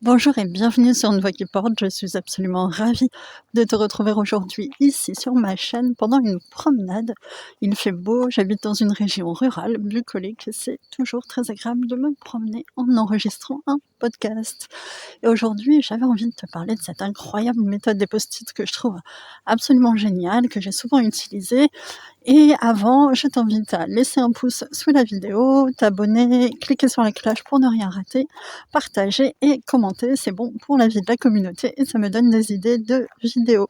Bonjour et bienvenue sur Une Voix qui porte. Je suis absolument ravie de te retrouver aujourd'hui ici sur ma chaîne pendant une promenade. Il fait beau, j'habite dans une région rurale, bucolique, et c'est toujours très agréable de me promener en enregistrant un podcast. Et aujourd'hui, j'avais envie de te parler de cette incroyable méthode des post-it que je trouve absolument géniale, que j'ai souvent utilisée. Et avant, je t'invite à laisser un pouce sous la vidéo, t'abonner, cliquer sur la cloche pour ne rien rater, partager et commenter. C'est bon pour la vie de la communauté et ça me donne des idées de vidéos.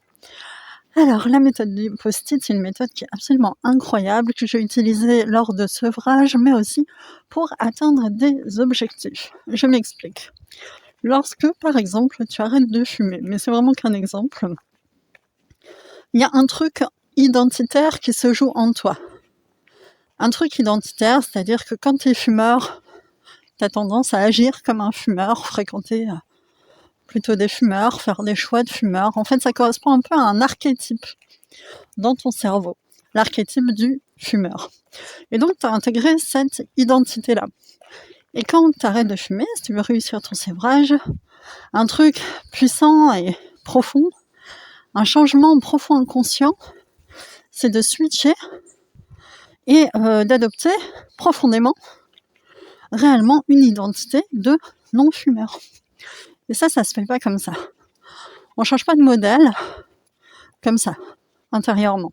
Alors, la méthode du post-it, c'est une méthode qui est absolument incroyable, que j'ai utilisée lors de sevrage, mais aussi pour atteindre des objectifs. Je m'explique. Lorsque, par exemple, tu arrêtes de fumer, mais c'est vraiment qu'un exemple, il y a un truc identitaire qui se joue en toi. Un truc identitaire, c'est-à-dire que quand tu es fumeur, tu as tendance à agir comme un fumeur, fréquenter plutôt des fumeurs, faire des choix de fumeurs. En fait, ça correspond un peu à un archétype dans ton cerveau, l'archétype du fumeur. Et donc, tu as intégré cette identité-là. Et quand tu arrêtes de fumer, si tu veux réussir ton sévrage, un truc puissant et profond, un changement profond inconscient, c'est de switcher et d'adopter profondément, réellement, une identité de non-fumeur. Et ça se fait pas comme ça. On change pas de modèle comme ça, intérieurement.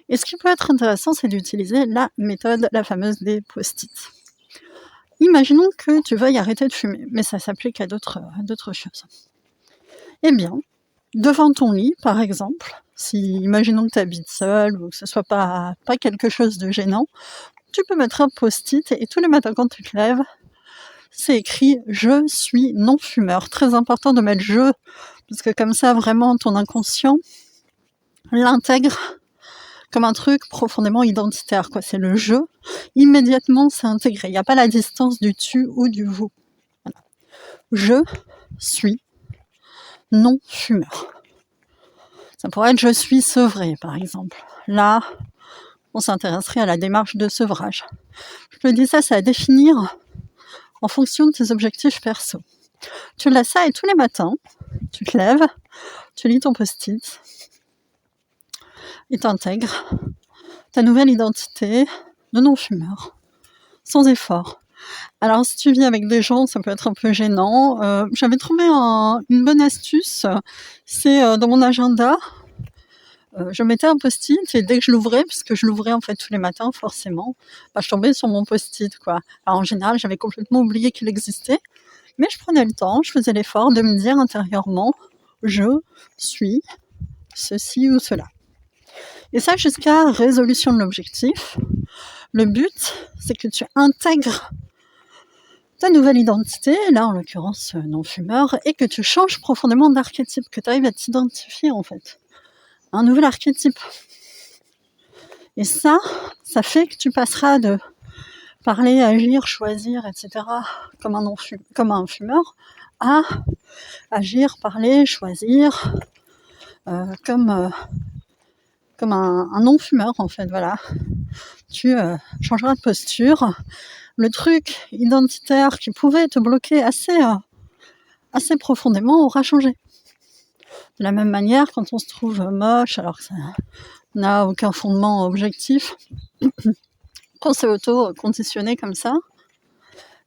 Et ce qui peut être intéressant, c'est d'utiliser la méthode, la fameuse des post-it. Imaginons que tu veuilles arrêter de fumer, mais ça s'applique à d'autres choses. Eh bien, devant ton lit, par exemple, imaginons que tu habites seul ou que ce soit pas quelque chose de gênant, tu peux mettre un post-it et tous les matins quand tu te lèves, c'est écrit « Je suis non-fumeur ». Très important de mettre « je », parce que comme ça, vraiment, ton inconscient l'intègre comme un truc profondément identitaire, quoi. C'est le « je ». Immédiatement, c'est intégré. Il n'y a pas la distance du « tu » ou du « vous ». Voilà. Je suis non-fumeur. Ça pourrait être « je suis sevré », par exemple. Là, on s'intéresserait à la démarche de sevrage. Je te dis ça, c'est à définir en fonction de tes objectifs perso. Tu laisses ça et tous les matins, tu te lèves, tu lis ton post-it et t'intègres ta nouvelle identité de non-fumeur, sans effort. Alors, si tu vis avec des gens, ça peut être un peu gênant. J'avais trouvé une bonne astuce, c'est dans mon agenda, je mettais un post-it et dès que je l'ouvrais, puisque je l'ouvrais en fait tous les matins forcément, je tombais sur mon post-it, quoi. Alors, en général, j'avais complètement oublié qu'il existait, mais je prenais le temps, je faisais l'effort de me dire intérieurement « je suis ceci ou cela ». Et ça jusqu'à résolution de l'objectif. Le but, c'est que tu intègres ta nouvelle identité, là en l'occurrence non-fumeur, et que tu changes profondément d'archétype, que tu arrives à t'identifier en fait. Un nouvel archétype. Et ça fait que tu passeras de parler, agir, choisir, etc. comme un fumeur, à agir, parler, choisir comme un non-fumeur en fait, voilà. Tu changeras de posture. Le truc identitaire qui pouvait te bloquer assez profondément aura changé. De la même manière, quand on se trouve moche, alors que ça n'a aucun fondement objectif, qu'on s'est auto-conditionné comme ça,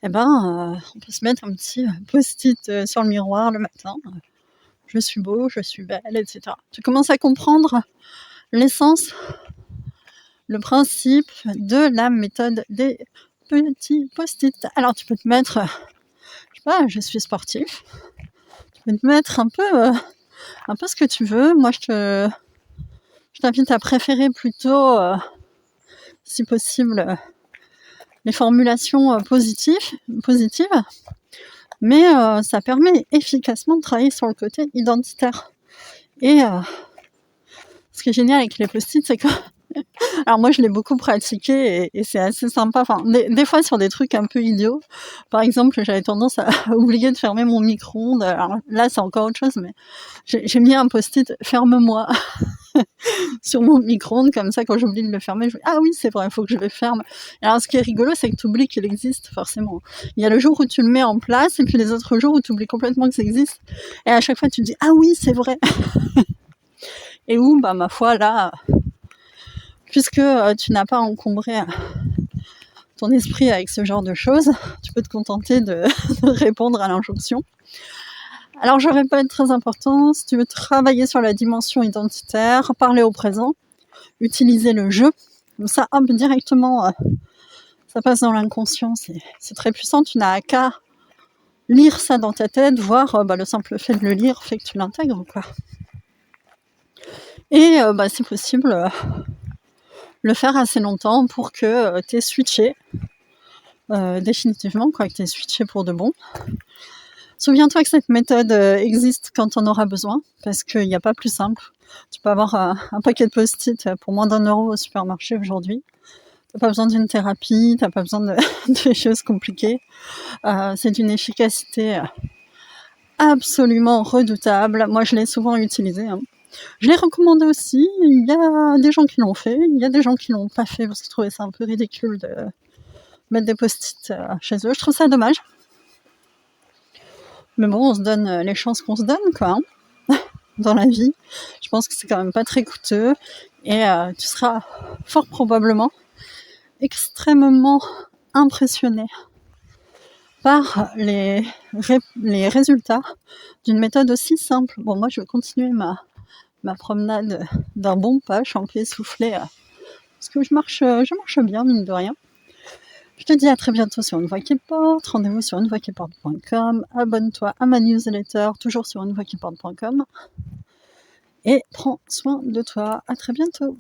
on peut se mettre un petit post-it sur le miroir le matin. Je suis beau, je suis belle, etc. Tu commences à comprendre l'essence, le principe de la méthode des petits post-it. Alors tu peux te mettre, je sais pas, je suis sportif. Tu peux te mettre un peu ce que tu veux. Moi, je t'invite à préférer plutôt, si possible, les formulations positives, mais ça permet efficacement de travailler sur le côté identitaire. Et ce qui est génial avec les post-it, c'est que Alors moi, je l'ai beaucoup pratiqué et c'est assez sympa. Enfin, des fois sur des trucs un peu idiots. Par exemple, j'avais tendance à oublier de fermer mon micro-ondes. Alors là, c'est encore autre chose, mais j'ai mis un post-it «Ferme-moi» sur mon micro-ondes, comme ça, quand j'oublie de le fermer, je me dis «Ah oui, c'est vrai, il faut que je le ferme». Et alors, ce qui est rigolo, c'est que tu oublies qu'il existe, forcément. Il y a le jour où tu le mets en place, et puis les autres jours où tu oublies complètement que ça existe. Et à chaque fois, tu te dis «Ah oui, c'est vrai». Et où, bah, ma foi, là, puisque tu n'as pas encombré ton esprit avec ce genre de choses, tu peux te contenter de répondre à l'injonction. Alors je répète, très important, si tu veux travailler sur la dimension identitaire, parler au présent, utiliser le jeu, comme ça, hop, directement, ça passe dans l'inconscient, c'est très puissant, tu n'as qu'à lire ça dans ta tête, voir le simple fait de le lire fait que tu l'intègres, quoi. Et si possible, le faire assez longtemps pour que tu aies switché définitivement, quoi, que tu aies switché pour de bon. Souviens-toi que cette méthode existe quand on aura besoin, parce qu'il n'y a pas plus simple. Tu peux avoir un paquet de post-it pour moins d'1 € au supermarché aujourd'hui. T'as pas besoin d'une thérapie, t'as pas besoin de choses compliquées. C'est d'une efficacité absolument redoutable. Moi, je l'ai souvent utilisé. Je l'ai recommandé aussi. Il y a des gens qui l'ont fait, il y a des gens qui l'ont pas fait parce qu'ils trouvaient ça un peu ridicule de mettre des post-it chez eux. Je trouve ça dommage. Mais bon, on se donne les chances qu'on se donne, quoi, dans la vie. Je pense que c'est quand même pas très coûteux. Et tu seras fort probablement extrêmement impressionné par les résultats d'une méthode aussi simple. Bon, moi, je vais continuer ma promenade d'un bon pas. Je suis un peu essoufflée parce que je marche bien, mine de rien. Je te dis à très bientôt sur Une Voix qui porte. Rendez-vous sur unevoixquiporte.com. Abonne-toi à ma newsletter, toujours sur unevoixquiporte.com. Et prends soin de toi. À très bientôt.